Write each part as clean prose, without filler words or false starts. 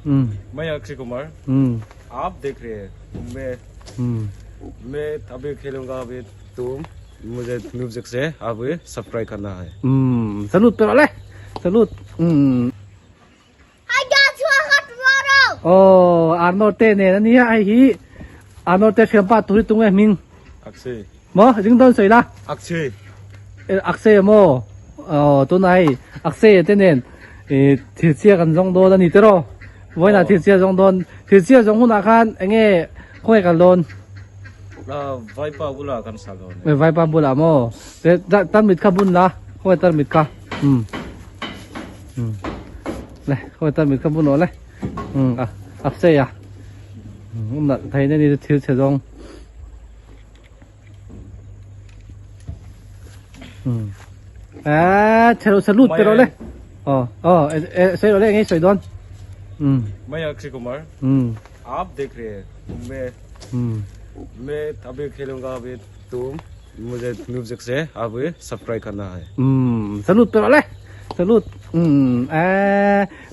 मैं अक्षय कुमार आप देख रहे हैं मैं अभी खेलूंगा अभी तुम मुझे म्यूजिक से अभी सब्सक्राइब करना है Salut pero le. Salut. Hi guys, welcome tomorrow. Oh, Arnold ne na ni ai hi. Arnold siam pa tu tung e ming. Akshay Mo jing don sei la. Akshay Aksay mo. Oh, tu nai. Aksay te nen. Thi chia kan jong do da ni te ro. Voi na thi chia jong don. Thi chia jong hu na khan enge khoi kan lon. वाइपा बुला कर सालो ने Vai pa bula mo. Te tan mit ka bun la. Khoi tan mit ka. Le, khoi tan mit ka bun lo le. Aksay ya. Na thai ne ni thi chia jong. Chalo salut pero le. Say rồi nghe sợi đón. मैं अक्षय कुमार आप देख रहे हैं मैं अभी खेलूंगा अभी तुम मुझे म्यूजिक से अभी सब्सक्राइब करना है Salut pero le. Salut.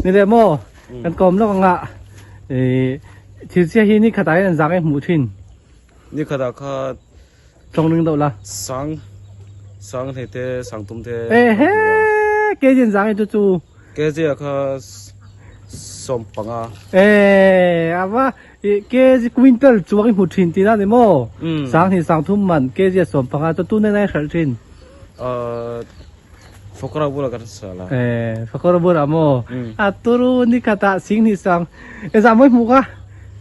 Ni le mo. Kan kom lo nga. Chi chia hi ni khatai nan jang e mu thin.นี่ขนาดข้า Trong ning do la. sang thế thế sang tum thế He, ke jin jang e tu chu. cái gìข้าสมปังอ่ะ Ava ke ji quintal chuang mu thin ti na ni mo. Sang hi sang thum man ke ji som panga to tu ne nai khal thin. Fokra bulan kan salah Fakor bora mo. Aturu ni kata sing ni sang. Za moi mu ka.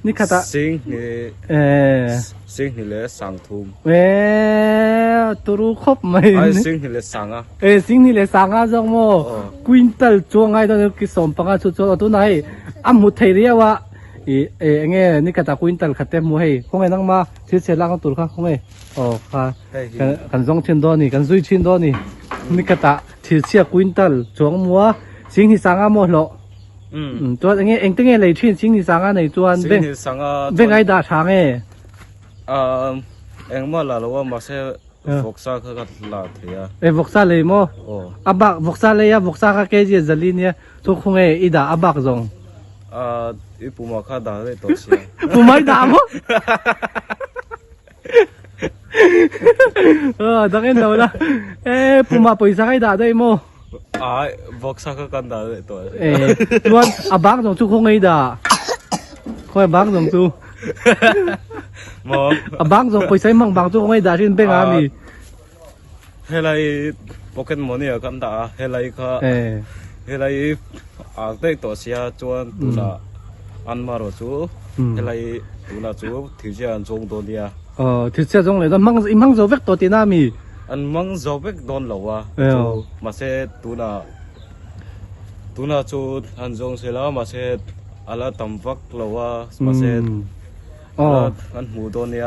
Ni kata. sing ni le sang thum Turu khop mai. ai sing ni le sang ah Sing ni le sang a jong mo. Quintal chuang ai to ki som panga chu chu tu nai. Am mu thei ria wa. Nge ni kata quintal khate mu hei. Khong nang ma thi che lang tur kha khong e. Kha. Kan jong chen do ni kan zui chin do ni. Ni kata thi chia quintal chuang mua. Sing ni sang a mo lo.ตัวอย่างเงี้ยเองตั้งเงี้ยเลยชื่นชิงที่สังอ่ะในตัว sing เบ่ง ni sang ah เบ่งไอ้ด่าช้างเอ้eng ma la lo ma se foksa kha ka la thia วกซาเลยมั้งอับักวกซาเลยอะวกซาก็เกจิจะลีเนี่ยทุกคงอีด่าอับักจงอีปูมาข้าด่าเลยตัวเสีย กูไม่ด่ามั้งดังเงี้ยเราละปูมาไปสักไอ้ด่าได้มั้งfoksa kha kanด่าเลยตัว ตัวอับักจงทุกคงไอ้ด่าคอยบักจงทุก มอ อับักจงไปใช้มังบักทุกคงไอ้ด่าชื่นเบ่งอามี เฮลัยโปเกมอนเนี่ยกันด่าเฮลัยข้าเฮลัยเด็กตัวเสียจวนตุลาอันมาโรจูเฮลัยตุลาจูถือเจ้าจงตัวเนี่ยถือเสียจงเลยตอนมังโจเวกตัวตีน่ามี อันมังจอบเวกโดนเหลวะมาเสตุลาจูอันจงเสลามาเสอะไรตั้มฟักเหลวะมาเสอันหมูตัวเนี่ย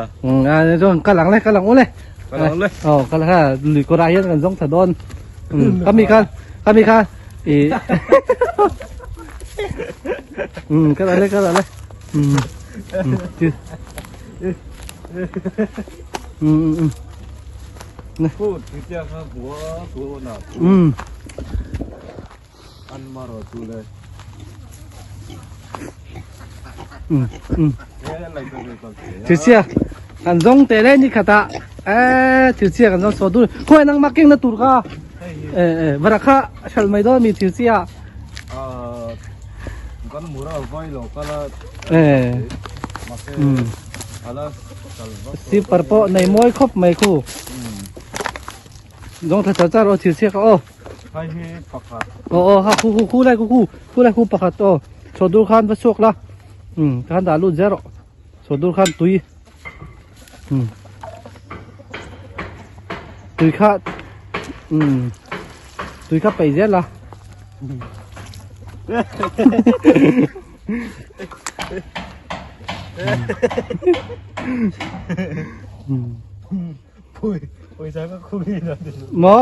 จงกำลังเลยกำลังโอ้เลย กันเลย กำลังค่ะหรือกระไรยันกันจงถดอนก็มีค่ะก็อะไรพูดถือเจ้าข้าหัวตัวหนักอันมาโรจูเลยถือเสียกันจงเตะเลยนี่ขตาถือเสียกันจงสอดูคุยนั่งมาเก่งนะตุร์กวันละค่ะฉันไม่ได้มีถือเสียกันมูราไฟโลกละมาเสอะไรสิปะปะในมวยครบไม่คู่จงถ้าจะเราถือเสียก็ให้ปักขาดฮะคู่เลยคู่ปักขัดสอดูขันประชกละขันดาลุเจอร์สอดูขันตุยข้าไปเจอละปุยใช้ก็คุยนะหมอ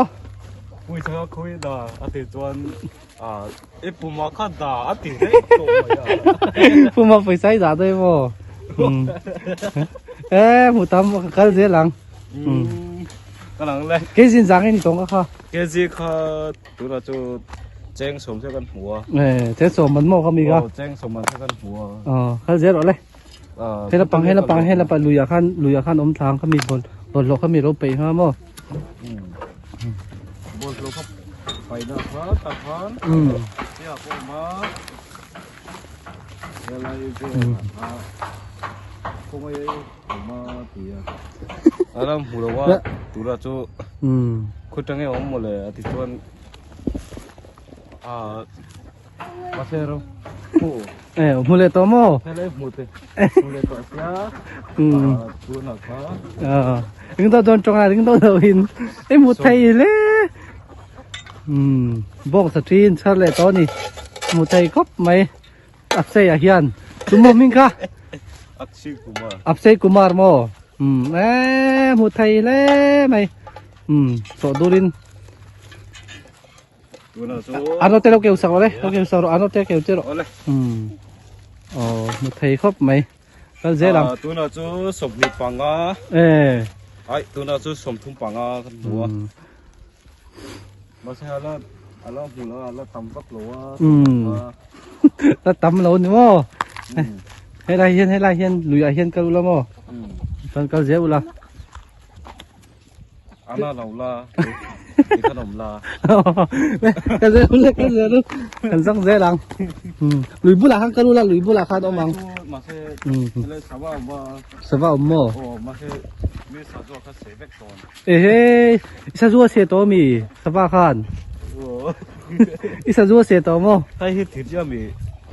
ปุยใช้ก็คุยนะอาทิตย์จวนปูมาข้าด่าอาทิตย์ได้ตัวปูมาไปใส่ด่าได้บ่หมูตำกันเสียหลังกำลังเลยเกจินจังไอ้นี่ตรงก็ค่ะเกจิข้าตัวละจู แจ้งสมเท่ากันหัว เจ๊สมมันโม่เขามีก็ แจ้งสมมันเท่ากันหัว เขาเจ๊หรอเลยให้เราปังลุยอาคันอมทางเขามีบนโลเขามีรถไปฮะโม่ บนเราครับไปนะครับตะพันเสียผมมาอะไรก็คงไม่ผมมาตีอ่ะแล้วหูเราว่าตัวเราจูคุยจังไงอมหมดเลยที่ชวนมาเซโร่โอ้มูเลโตโม่ให้เลยหมดเลยหมดเลยตัวเสียตัวหนักครับถึงตัวโดนจงอะไรถึงตัวโดนหินไอ้หมูไทยเลยบ้องสตรีนชัดเลยตอนนี้หมูไทยครบไหมอับเซยเฮียนจุ่มมิงค่ะอักษิกุมารอับเซกุมารโมหมูไทยเลยไหมโสดูรินอันนั้นเตลเกี่ยวสักเลยเราเกี่ยวสักอันนั้นเตลเกี่ยวเจอหรอหมูไทยครบไหมก็เจ๊ลำตัวน่าจะสมนิปังไอ้ตัวน่าจะสมทุ่งปังกันหัวมาใช่อะไรหูแล้วตำปักหลัวแล้วตำเราเนี่ยโม่ให้ไรเฮียนลุยเฮียนก็รู้แล้วโม่ตอนก็เจ๊อุละอันนั้นเราละขนมละก็เจ๊อุละก็เจ๊รู้กันสังเจ๊ลังลุยบุละข้างก็รู้ละลุยบุละข้างต้องมังมาใช่เลยสบายโม่โอ้มาใช่มีสาวตัวเขาเสียแบกตอนสาวตัวเสียตัวมีสบายข้างอีสาวตัวเสียตัวโม่ให้เห็ดถือเจ้ามี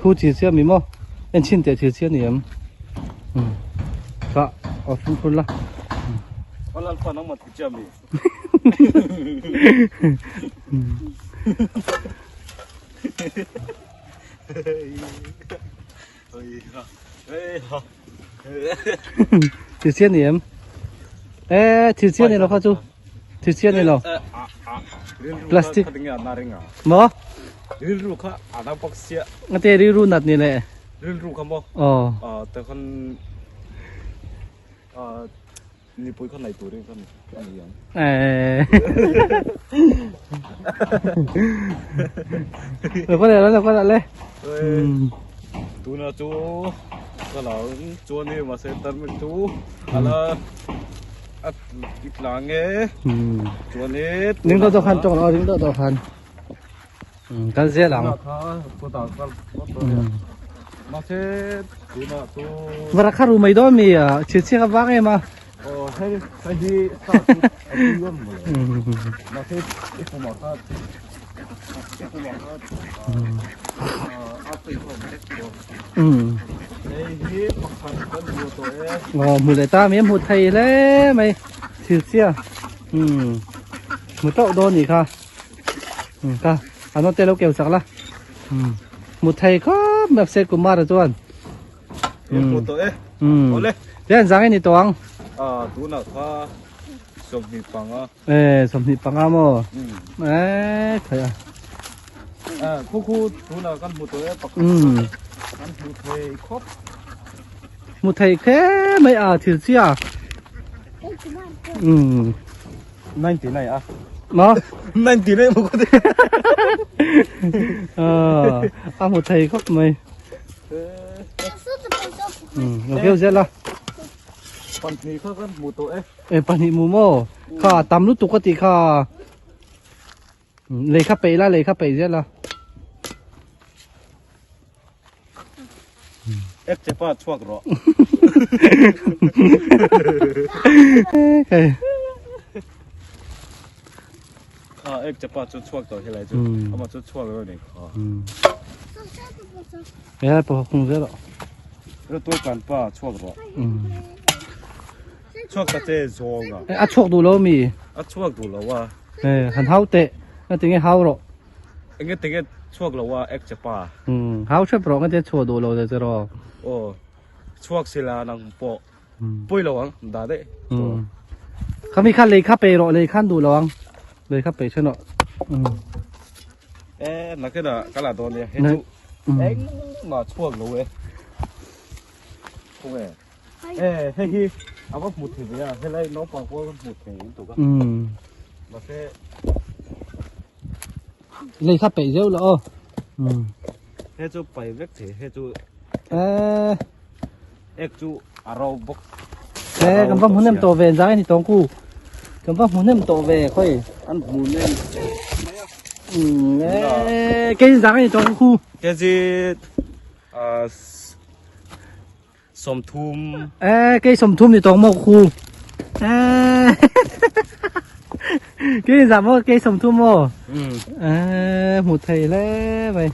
ผู้ถือเสียมีโม่เอ็นชินเตถือเสียเนี่ยก็เอาคุณละวันนั้นฟันน้องมาถือเจ้ามีถือเสียเนี่ยถือเสียเนี่ยเราเข้าจูถือเสียเนี่ยเราพลาสติกมั้งริลรูค่ะอันนั้นปักเสียงั้นเตริรูนัดนี่แหละริลรูค่ะมั้งแต่คนนี่ปุ้ยคนไหนตัวเรื่องคนนี้ยังเราก็เลยตัวน่ะจูก็เราจูนี่มาเสร็จตอนมันจูอะไรอีกหลังเงี้ยจูนี่นึกตัวคันจงเรานึกตัวคันกันเสียหลังมาเสร็จตัวน่ะจูวราคารู้ไม่ได้มีเชื่อกับว่าไงมาให้ดีสักทีย่อมเลยมาเสร็จอีกคนมาครับเอาไปผมเล็กตัวนี่ปักพันกันดูตัวหมูเลยตามีหมูไทยเลยไหมชื่อเสียหมูโตโดนอีกค่ะค่ะอันนั้นเตลเกี่ยวสักละหมูไทยก็แบบเซกุมารจวนหมูตัวโอเลเรื่องสังไอ้นี่ตัวตัวน่ะค่ะสมนิปังสมนิปังอ่ะมั้งใช่คู่ตัวน่ะกันหมูตัวปักกันหมูไทยครบหมูไทยแค่ไม่ถือเสียนั่นที่ไหนมานั่นที่ไหนมึงก็ได้หมูไทยครบไหมโอเคเสร็จละปันนี้เขากันหมูตัวปันนี้หมูโม่ข้าตำรู้ตุกติข้าเลยข้าไปละเลยข้าไปเสร็จละเจ็บปะช่วงรอเจ็บปะช่วงต่อที่ไรจุเอามาช่วงแล้วเนี่ยปะคงเสร็จละแล้วตัวกันป้าช่วงรอช่วงกระเจี๊ยบอ่ะช่วงดูแล้วมีช่วงดูแล้วว่าหันเท้าเตะนั่นถึงไงเท้าหรองั้นถึงไงช่วงแล้วว่าเจ็บปะเท้าช่วยปลอกงั้นจะช่วงดูเราจะรอโอ้ช่วงศิลานังปอปุ้ยระวังด่าได้เขามีขั้นเลยข้าไปรอเลยขั้นดูระวังเลยข้าไปใช่เนาะนักขึ้นอ่ะกระดาษตัวนี้เห็นดูมาช่วงเลยเว้ยพวกให้ที่เอาว่าหมุดถึงเนี่ยให้ไล่น้องฟังว่าหมุดถึงถูกป่ะมาแค่ lấy khắp bể rêu lỡ hết chú bảy vết thì hết chú ê ép chú arrow box ê cầm bông muốn em tổ về giá thì tông cu cầm bông muốn em tổ về coi ăn bún lên ê cái giá thì tông cu cái gì sôm thum ê cái sầm thum thì tông một khu ê cái giá mà cái sầm thum mà ê một thầy lẽ vậy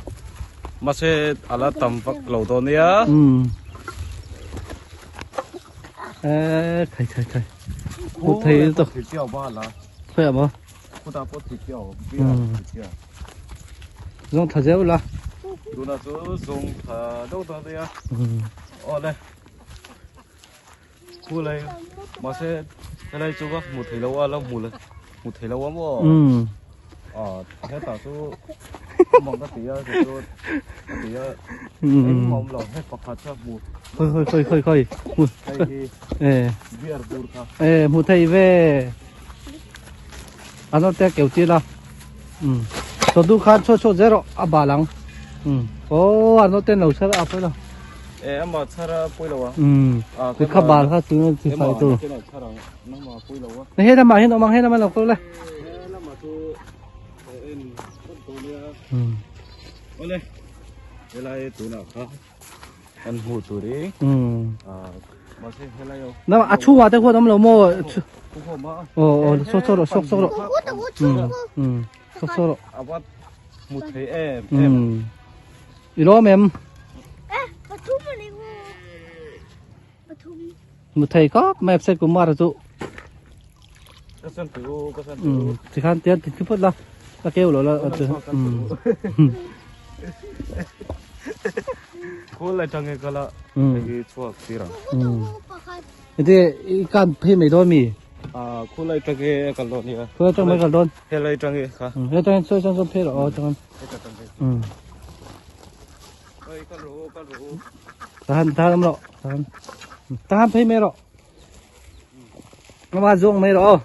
mà sẽ ala tầm vắt lẩu đó nhá ê thầy một thầy to thịt chèo ba là phải không ạ cô ta có thịt chèo bia thịt chèo dùng thằng dẻo là đúng là chú dùng đâu đó đấy à đây cô này mà sẽ cái này chú có một thầy lâu à lâu một thầy lâu lắm hết tao chú mong cái tí thì chú tí em mong lòng hết bọc hạt cho một khơi ê bia bùn cả ê một thầy về anh nói theo kiểu chi là tôi du khán cho zero à bà lăng anh nói tên nào sao à phải là em mà sao quay lâu à cái khắp bà khắp thứ thì phải tôi cái này sao nó mà quay lâu á này hết mà hết mà lọc tôi lên nó mà tôi em tôi đây cái này tụi nào khác ăn hủ tụi đấy mà sẽ cái này đâu nó à chu à thế cô tấm lầu mô cũng không mà sốt rồi sốt rồi sốt rồi à bắt một thế em 이러면 에, 바툼은 이거. 바툼. 못해가 맵세 그 말아줘 cái sân tử chỉ khăn tiền thì cứ phớt la ta kêu rồi là cô lại chẳng nghe cái là cái chuột gì rồi 근데 이간 피 메도미 cô lại chẳng nghe cái lo này 그거 좀 mấy 건 hay lại chẳng nghe cả 일단 좀 필요 잠깐 tahan phi mero nó mà dùng mero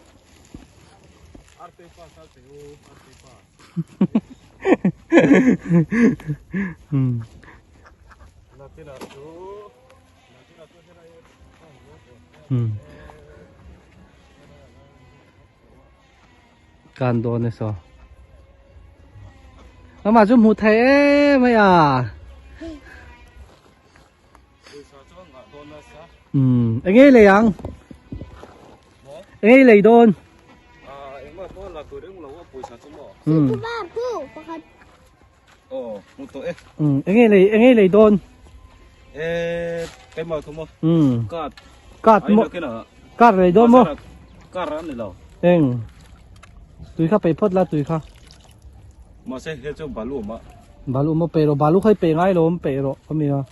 간도에서 아마 좀 못해 뭐야 anh ấy lấy ăn anh ấy lấy đồn em mà có là tôi đứng lâu á bùi sao chúng mỏ 그만 부. 바깥. một tuổi anh ấy lấy đồn cái màu thôi mà cắt cắt một cái nào cắt lấy đồn một cắt ra này đâu tụi khá phải phớt là tụi khá mà sẽ hết cho bà lúa mà balu mo pero balu khai pe ngai lom pero kami ha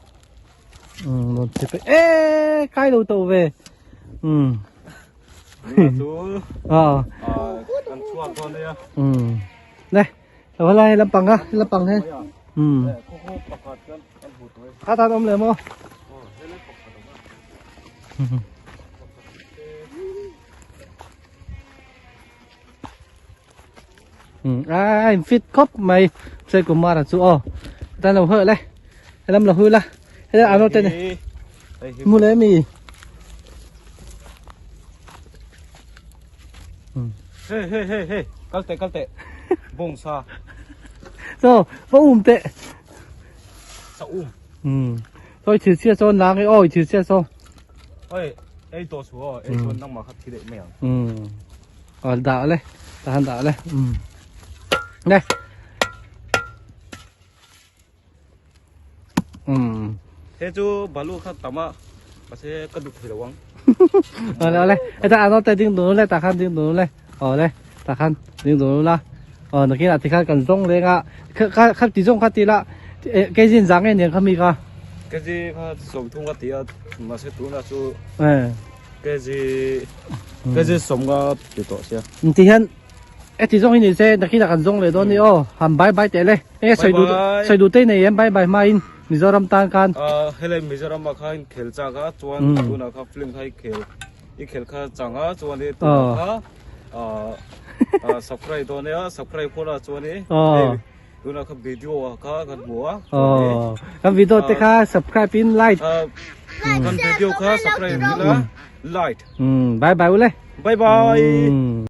non te pe kai lo to ve chú ăn chua con đấy này rồi lại làm bằng thế khá ta ông lấy mo anh fit cop mày chơi của mà là chú ta làm hơi đây làm là hơi là thế là ăn tên này mua lấy mì hey cắt tệ bông sa rồi vô tệ sao thôi chữ chia cho nàng cái ôi chữ chia cho ơi ấy tổ số ấy số năng mà khắc thì đấy mèo đảo lên ta ăn đảo lên đây thế chú bà lu khát tắm á bà sẽ cất được thì là quăng rồi đây ta ăn nó tay tiếng đồ lên ta khăn tiếng đồ lên đây ta khăn tiếng đồ là nó kia là thì khăn cần rong lên à khát tí rong khát tí là cái gì dáng này nhỉ khăm mi cả cái gì khát sống thung khát tí à mà sẽ tú là chú cái gì sống cái thì tổ xe thì hiện tí rong này sẽ khi là cần rong lên đó nữa hàm bye tệ lên xoay đủ tay này em bye mai Mizoram tan kan hele Mizoram ma khain khel chaga chuan tuna kha film khai khel I khel kha changa chuan ni tuna kha subscribe to ne subscribe phola chuan ni ดูนะครับวิดีโอก็กันบัว อ๋อครับวิดีโอเตค่ะ subscribe พินไลค์ กันวิดีโอก็ subscribe นี่ละ light บายบายเลย bye bye